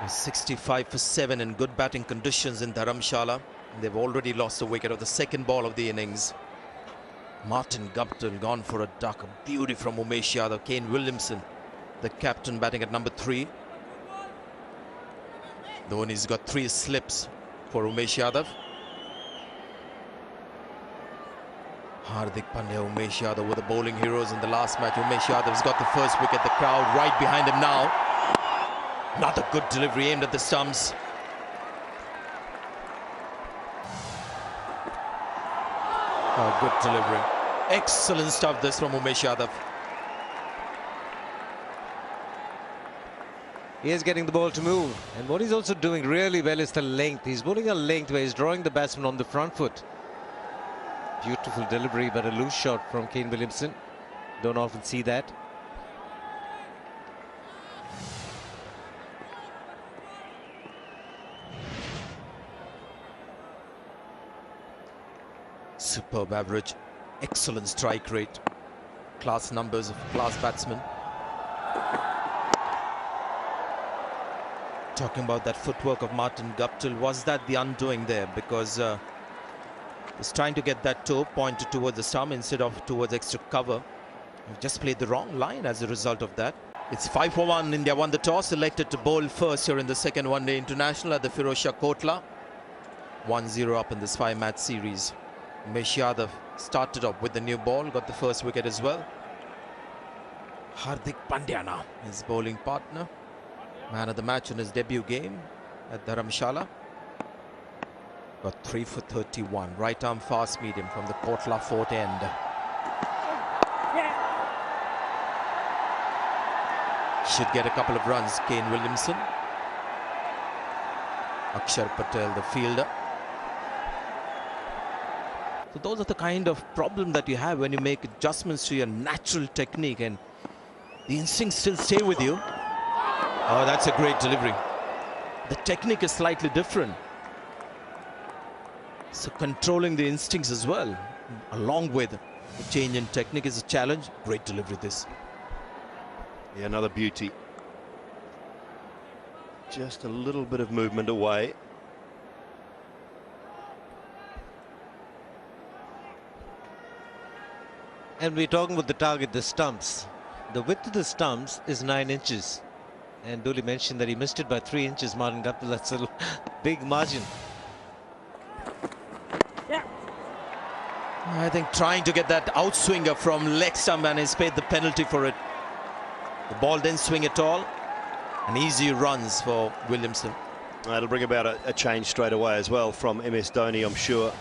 65 for 7 in good batting conditions in Dharamshala. They've already lost a wicket of the second ball of the innings. Martin Guptill gone for a duck. A beauty from Umesh Yadav. Kane Williamson, the captain, batting at number 3. Dhoni's got 3 slips for Umesh Yadav. Hardik Pandya, Umesh Yadav were the bowling heroes in the last match. Umesh Yadav's got the first wicket. The crowd right behind him now. Another good delivery aimed at the stumps. Oh, good delivery. Excellent stuff this from Umesh Yadav. He is getting the ball to move. And what he's also doing really well is the length. He's bowling a length where he's drawing the batsman on the front foot. Beautiful delivery, but a loose shot from Kane Williamson. Don't often see that. Superb average, excellent strike rate, class numbers of class batsmen. Talking about that footwork of Martin Guptill, was that the undoing there? Because he's trying to get that toe pointed towards the stump instead of towards extra cover. He just played the wrong line as a result of that. It's 5 for 1. India won the toss, selected to bowl first here in the second one-day international at the Firozshah Kotla. 1-0 up in this 5-match series. Umesh Yadav started off with the new ball, got the first wicket as well. Hardik Pandya now, his bowling partner. Man of the match in his debut game at Dharamshala. Got 3 for 31. Right arm fast medium from the Kotla fort end. Should get a couple of runs, Kane Williamson. Akshar Patel, the fielder. So those are the kind of problem that you have when you make adjustments to your natural technique and the instincts still stay with you. Oh, that's a great delivery. The technique is slightly different. So controlling the instincts as well, along with the change in technique, is a challenge. Great delivery this. Yeah, another beauty. Just a little bit of movement away. And we're talking about the target, the stumps. The width of the stumps is 9 inches. And Dooley mentioned that he missed it by 3 inches, Martin Guptill. That's a big margin. Yeah. I think trying to get that outswinger from leg stump, and he's paid the penalty for it. The ball didn't swing at all. And easy runs for Williamson. That'll bring about a change straight away as well from MS Dhoni, I'm sure.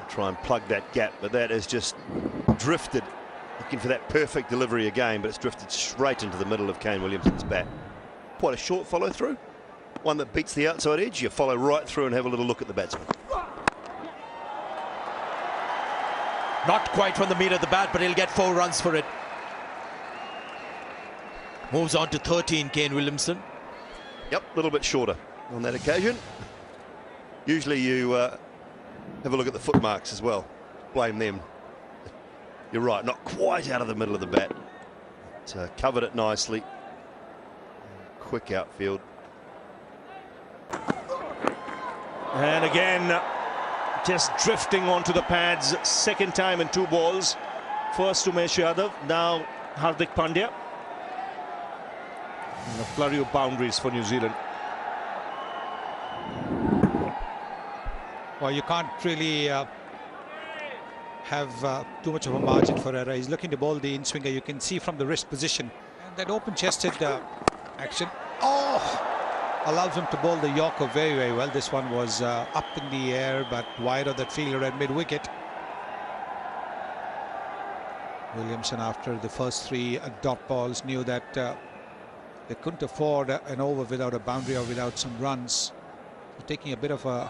Try and plug that gap, but that has just drifted, looking for that perfect delivery again, but it's drifted straight into the middle of Kane Williamson's bat. Quite a short follow through, one that beats the outside edge. You follow right through and have a little look at the batsman. Not quite from the meat of the bat, but he'll get 4 runs for it. Moves on to 13, Kane Williamson. Yep, a little bit shorter on that occasion. Usually you have a look at the foot marks as well. Blame them. You're right, not quite out of the middle of the bat. Covered it nicely. Quick outfield. And again, just drifting onto the pads. Second time in 2 balls. First Umesh Yadav, now Hardik Pandya. And a flurry of boundaries for New Zealand. Well, you can't really have too much of a margin for error. He's looking to bowl the in-swinger. You can see from the wrist position. And that open-chested action, allows him to bowl the Yorker very, very well. This one was up in the air, but wide of that fielder at mid-wicket. Williamson, after the first 3 dot balls, knew that they couldn't afford an over without a boundary or without some runs. So taking a bit of a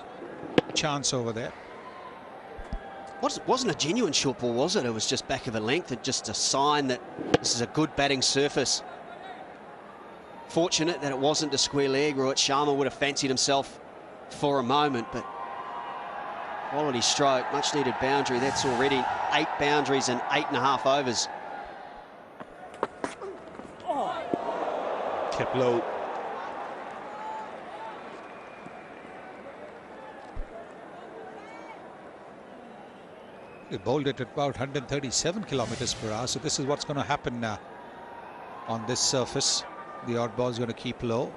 chance over there. Wasn't a genuine short ball, was it? It was just back of a length, and just a sign that this is a good batting surface. Fortunate that it wasn't a square leg. Rohit Sharma would have fancied himself for a moment, but quality stroke, much needed boundary. That's already 8 boundaries in 8.5 overs. Kept low. He bowled it at about 137 kilometers per hour. So this is what's going to happen on this surface. The odd ball is going to keep low.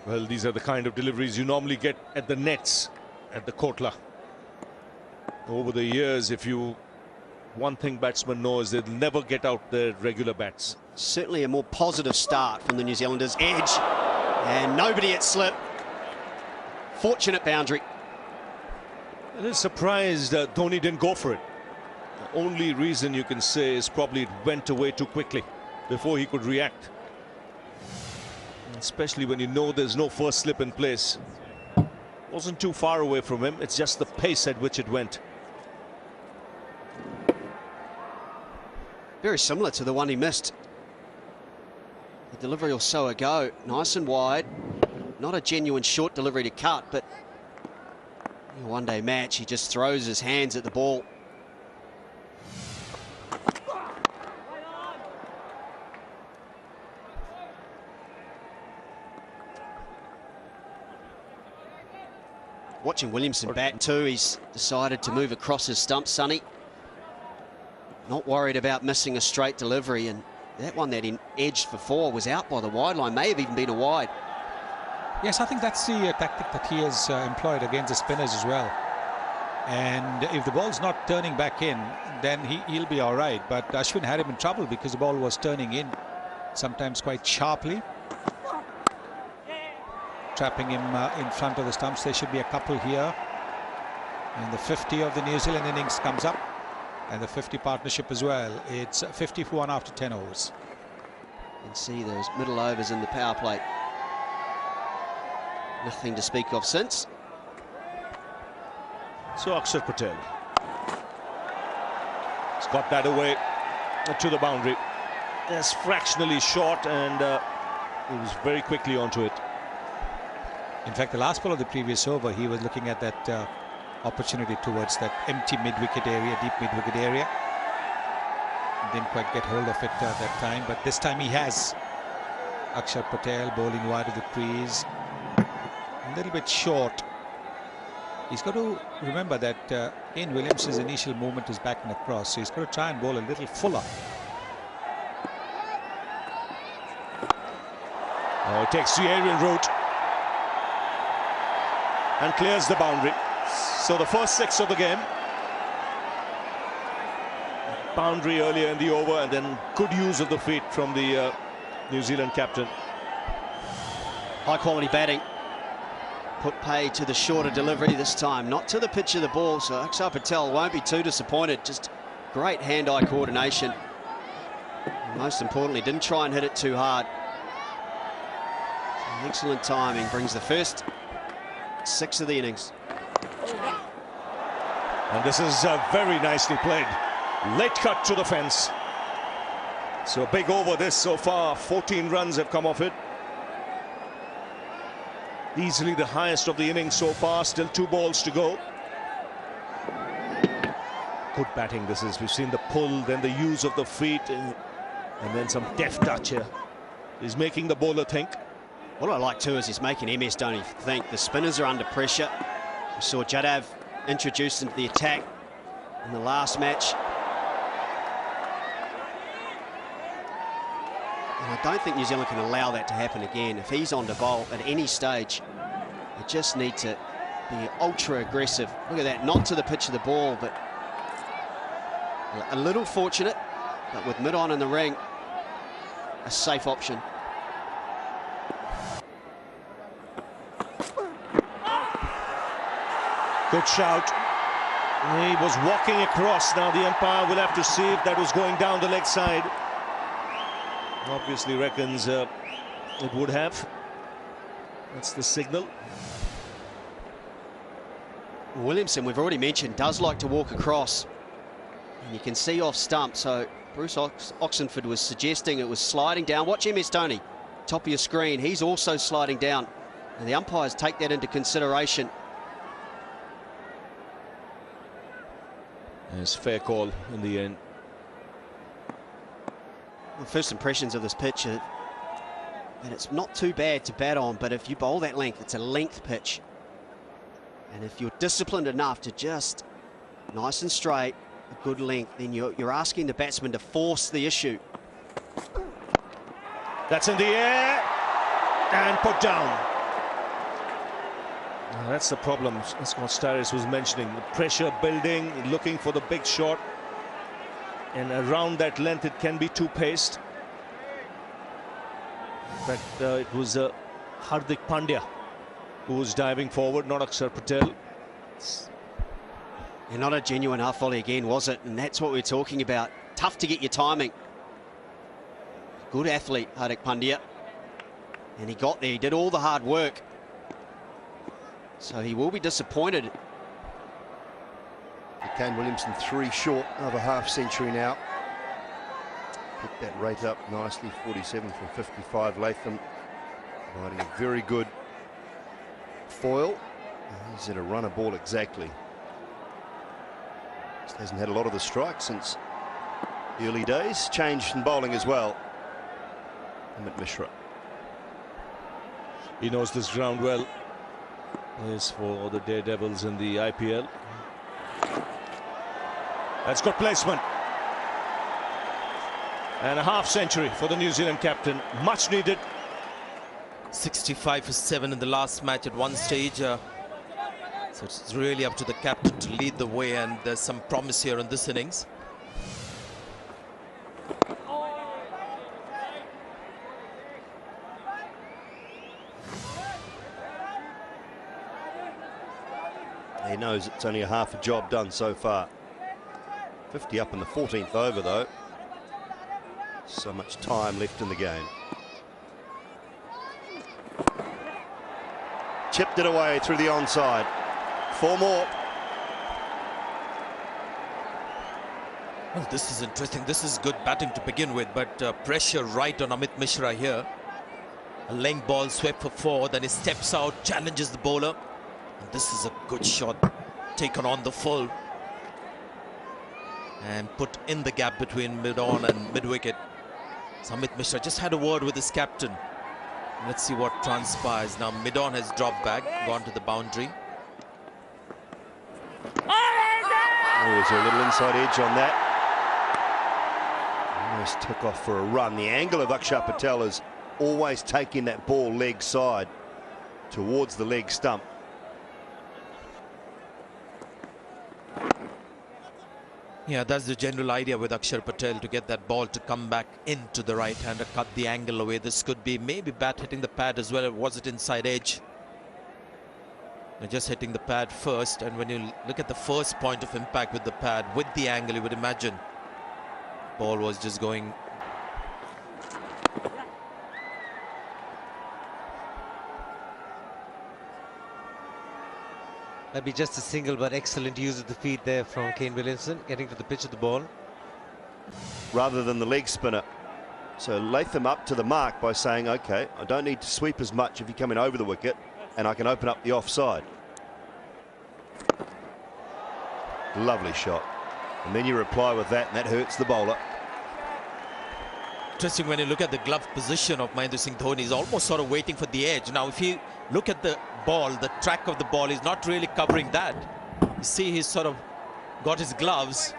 Well, these are the kind of deliveries you normally get at the nets at the Kotla. Over the years, one thing batsmen know is they'll never get out their regular bats. Certainly a more positive start from the New Zealanders. Edge, and nobody at slip. Fortunate boundary. A little surprised Dhoni didn't go for it. The only reason you can say is probably it went away too quickly before he could react. Especially when you know there's no first slip in place. Wasn't too far away from him, it's just the pace at which it went. Very similar to the one he missed a delivery or so ago. Nice and wide. Not a genuine short delivery to cut, but in a one-day match, he just throws his hands at the ball. Watching Williamson bat too, he's decided to move across his stump, Sonny. Not worried about missing a straight delivery, and that one that he edged for 4 was out by the wide line, may have even been a wide. Yes, I think that's the tactic that he has employed against the spinners as well. And if the ball's not turning back in, then he'll be all right. But Ashwin had him in trouble because the ball was turning in, sometimes quite sharply, trapping him in front of the stumps. There should be a couple here. And the 50 of the New Zealand innings comes up, and the 50 partnership as well. It's 50 for 1 after 10 overs. You can see those middle overs in the power play. Nothing to speak of since. So Akshar Patel. He's got that away to the boundary. Just fractionally short, and he was very quickly onto it. In fact, the last ball of the previous over, he was looking at that opportunity towards that empty mid-wicket area, deep mid-wicket area. Didn't quite get hold of it that time, but this time he has. Akshar Patel bowling wide of the crease. A little bit short. He's got to remember that Kane Williamson's initial movement is back and across, so he's got to try and bowl a little fuller. Oh, it takes the aerial route and clears the boundary. So the first 6 of the game. Boundary earlier in the over, and then good use of the feet from the New Zealand captain. High quality batting. Put pay to the shorter delivery this time, not to the pitch of the ball, so Akshar Patel won't be too disappointed. Just great hand-eye coordination. And most importantly, didn't try and hit it too hard. So excellent timing brings the first 6 of the innings. And this is very nicely played. Late cut to the fence. So big over this so far. 14 runs have come off it. Easily the highest of the innings so far. Still 2 balls to go. Good batting this is. We've seen the pull, then the use of the feet, and then some deft touch here. He's making the bowler think. What I like too is he's making MS Dhoni think. The spinners are under pressure. We saw Jadav introduced into the attack in the last match. And I don't think New Zealand can allow that to happen again. If he's on to bowl at any stage, they just need to be ultra aggressive. Look at that, not to the pitch of the ball, but a little fortunate, but with mid-on in the ring, a safe option. Good shout. He was walking across. Now the umpire will have to see if that was going down the leg side. Obviously reckons it would have. That's the signal. Williamson, we've already mentioned, does like to walk across. And you can see off stump, so Bruce Oxenford was suggesting it was sliding down. Watch MS Dhoni, top of your screen. He's also sliding down. And the umpires take that into consideration. It's fair call in the end. The first impressions of this pitch are that it's not too bad to bat on, but if you bowl that length, it's a length pitch. And if you're disciplined enough to just nice and straight, a good length, then you're asking the batsman to force the issue. That's in the air and put down. Now that's the problem, as Scott Starris was mentioning. The pressure building, looking for the big shot. And around that length, it can be too paced. In fact, it was Hardik Pandya who was diving forward, not Akshar Patel. And not a genuine half volley again, was it? And that's what we're talking about. Tough to get your timing. Good athlete, Hardik Pandya. And he got there, he did all the hard work. So he will be disappointed. Kane Williamson 3 short of a half century now. Picked that rate up nicely, 47 from 55. Latham providing a very good foil. He's at a runner ball exactly. Just hasn't had a lot of the strikes since the early days. Changed in bowling as well. Amit Mishra. He knows this ground well. Plays for the Daredevils in the IPL. That's good placement. And a half century for the New Zealand captain. Much needed. 65 for 7 in the last match at one stage. So it's really up to the captain to lead the way, and there's some promise here in this innings. He knows it's only a half a job done so far. 50 up in the 14th over though. So much time left in the game. Chipped it away through the onside. 4 more. Well, this is interesting. This is good batting to begin with, but pressure right on Amit Mishra here. A length ball swept for 4, then he steps out, challenges the bowler. And this is a good shot, taken on the full and put in the gap between mid-on and mid-wicket. So Amit Mishra just had a word with his captain. Let's see what transpires. Now mid-on has dropped back, gone to the boundary. There's a little inside edge on that. Almost took off for a run. The angle of Akshar Patel is always taking that ball leg side towards the leg stump. Yeah, that's the general idea with Akshar Patel, to get that ball to come back into the right-hander, cut the angle away. This could be maybe bat hitting the pad as well. Or was it inside edge? They're just hitting the pad first, and when you look at the first point of impact with the pad, with the angle, you would imagine ball was just going. That'd be just a single, but excellent use of the feet there from Kane Williamson, getting to the pitch of the ball. Rather than the leg spinner. So Latham up to the mark by saying, okay, I don't need to sweep as much if you're coming over the wicket, and I can open up the offside. Lovely shot. And then you reply with that, and that hurts the bowler. Interesting when you look at the glove position of Mahendra Singh Dhoni. He's almost sort of waiting for the edge. Now, if you look at the ball, the track of the ball is not really covering that. You see he's sort of got his gloves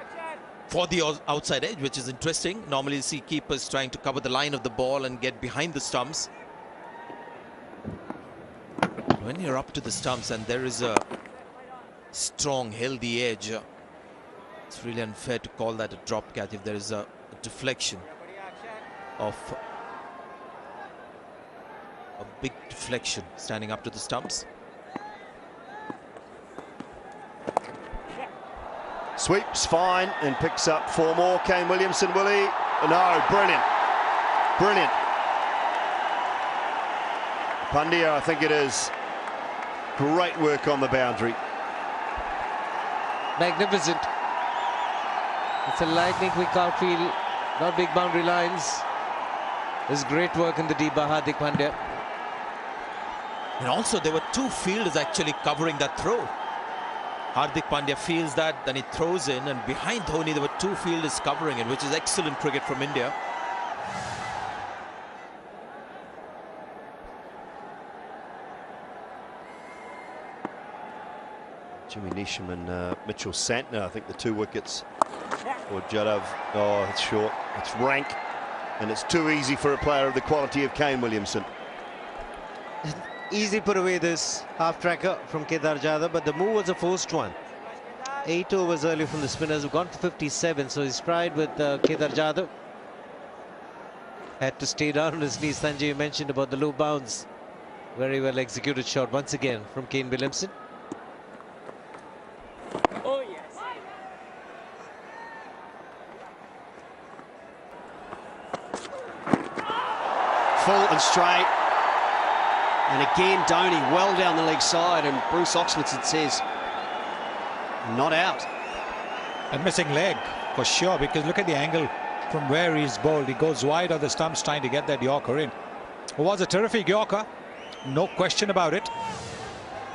for the outside edge, which is interesting. Normally you see keepers trying to cover the line of the ball and get behind the stumps. When you're up to the stumps and there is a strong, healthy edge, it's really unfair to call that a drop catch if there is a deflection of a big deflection standing up to the stumps. Sweeps fine and picks up 4 more. Kane Williamson, will he? No, brilliant. Brilliant. Pandya, I think it is. Great work on the boundary. Magnificent. It's a lightning quick outfield, not big boundary lines. There's great work in the deep by Hardik Pandya. And also there were 2 fielders actually covering that throw. Hardik Pandya feels that, then he throws in, and behind Dhoni there were 2 fielders covering it, which is excellent cricket from India. Jimmy Neesham and Mitchell Santner, I think the 2 wickets for Jadhav. Oh, it's short, it's rank, and it's too easy for a player of the quality of Kane Williamson. Easy put away this half-tracker from Kedar Jadhav, but the move was a forced one. 8 overs early from the spinners who've gone to 57, so he's tried with Kedar Jadhav. Had to stay down on his knees. Sanjay, you mentioned about the low bounce. Very well executed shot once again from Kane Williamson. Oh, yes. Full and straight. And again, Dhoni well down the leg side, and Bruce Oxfordson says, not out. And missing leg for sure, because look at the angle from where he's bowled. He goes wide of the stumps trying to get that Yorker in. It was a terrific Yorker, no question about it.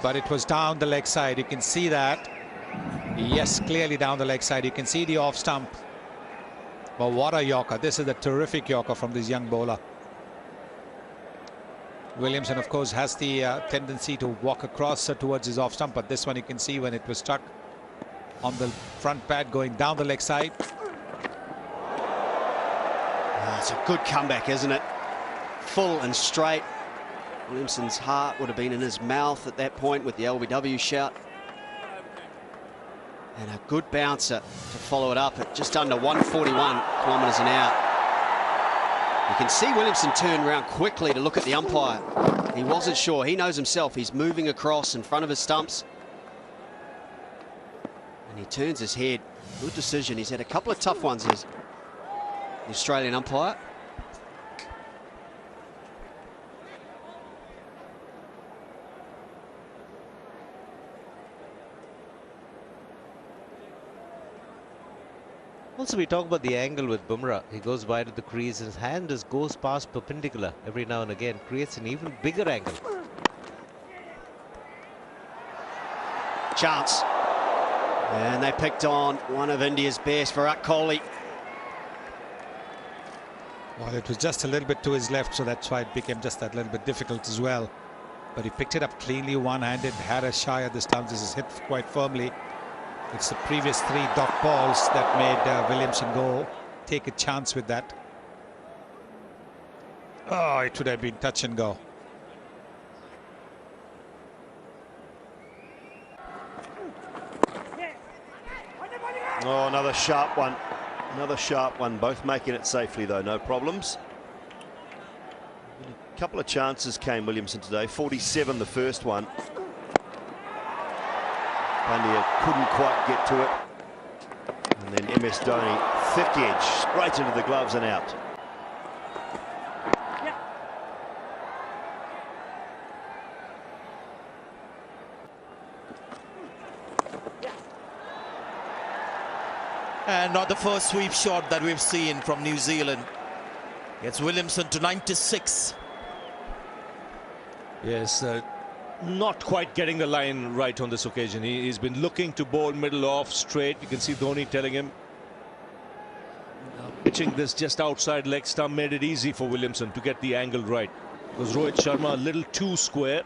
But it was down the leg side. You can see that. Yes, clearly down the leg side. You can see the off stump. But what a Yorker. This is a terrific Yorker from this young bowler. Williamson, of course, has the tendency to walk across towards his off stump, but this one you can see when it was stuck on the front pad going down the leg side. It's a good comeback, isn't it? Full and straight. Williamson's heart would have been in his mouth at that point with the LBW shout. And a good bouncer to follow it up at just under 141 kilometres an hour. You can see Williamson turn around quickly to look at the umpire. He wasn't sure. He knows himself. He's moving across in front of his stumps. And he turns his head. Good decision. He's had a couple of tough ones as the Australian umpire. Also, we talk about the angle with Bumrah. He goes wide of the crease and his hand just goes past perpendicular every now and again. Creates an even bigger angle. Chance. And they picked on one of India's best, Virat Kohli. Well, it was just a little bit to his left, so that's why it became just that little bit difficult as well. But he picked it up cleanly, one-handed, had a shy at the stumps. This is hit quite firmly. It's the previous 3 dot balls that made Williamson go take a chance with that. Oh, it would have been touch and go. Oh, another sharp one. Another sharp one. Both making it safely, though. No problems. A couple of chances came Williamson today. 47 the first one. Pandya couldn't quite get to it. And then MS Dhoni, thick edge, straight into the gloves and out. And not the first sweep shot that we've seen from New Zealand. Gets Williamson to 96. Yes, not quite getting the line right on this occasion. He's been looking to bowl middle off straight. You can see Dhoni telling him. Pitching this just outside leg stump made it easy for Williamson to get the angle right. Because Rohit Sharma a little too square.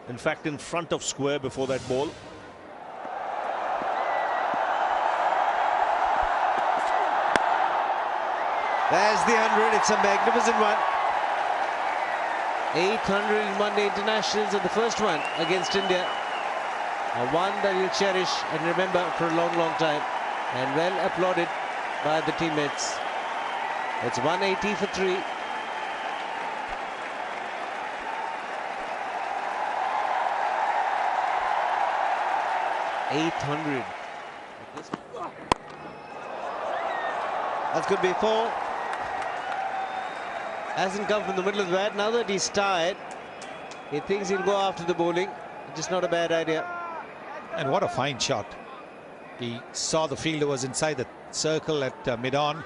In fact, in front of square before that ball. There's the 100. It's a magnificent one. 800 in one-day internationals, and the first one against India. A one that you'll cherish and remember for a long, long time. And well applauded by the teammates. It's 180 for 3. .800. That's going to be 4. Hasn't come from the middle of the bat. Now that he's tired, he thinks he'll go after the bowling. Just not a bad idea. And what a fine shot. He saw the fielder was inside the circle at mid-on.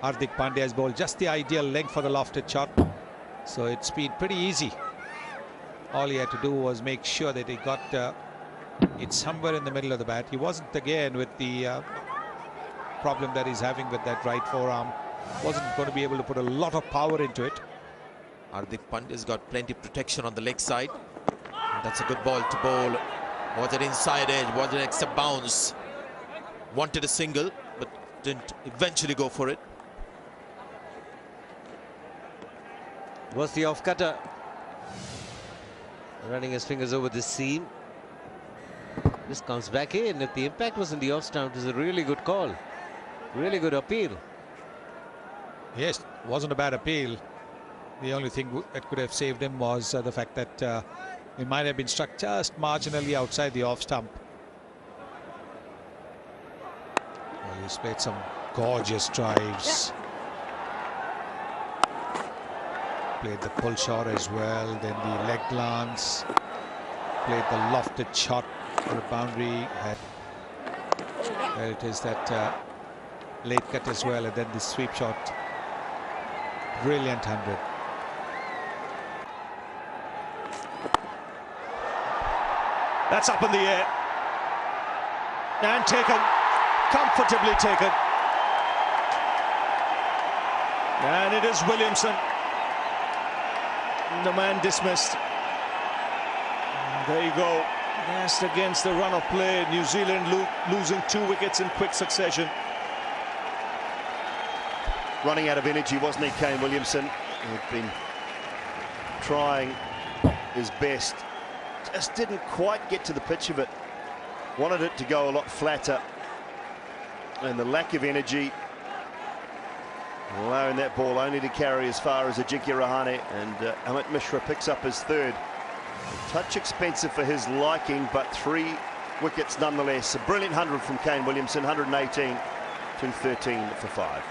Hardik Pandya's ball, just the ideal length for the lofted shot. So it's been pretty easy. All he had to do was make sure that he got it somewhere in the middle of the bat. He wasn't again with the problem that he's having with that right forearm. Wasn't going to be able to put a lot of power into it. Hardik Pandya's got plenty of protection on the leg side. And that's a good ball to bowl Was it inside edge? Was it extra bounce? Wanted a single, but didn't eventually go for it. Was the off cutter. Running his fingers over the seam. This comes back in. If the impact was in the off stump, it was a really good call. Really good appeal. Yes, wasn't a bad appeal. The only thing that could have saved him was the fact that he might have been struck just marginally outside the off stump. Well, he's played some gorgeous drives. Played the pull shot as well, then the leg glance. Played the lofted shot for a boundary. There it is, that late cut as well, and then the sweep shot. Brilliant 100. That's up in the air. And taken. Comfortably taken. And it is Williamson. The man dismissed. There you go. Just against the run of play. New Zealand losing 2 wickets in quick succession. Running out of energy, wasn't he, Kane Williamson? He'd been trying his best. Just didn't quite get to the pitch of it. Wanted it to go a lot flatter. And the lack of energy, allowing that ball only to carry as far as Ajinkya Rahane, and Amit Mishra picks up his third. A touch expensive for his liking, but 3 wickets nonetheless. A brilliant 100 from Kane Williamson, 118 to 13 for 5.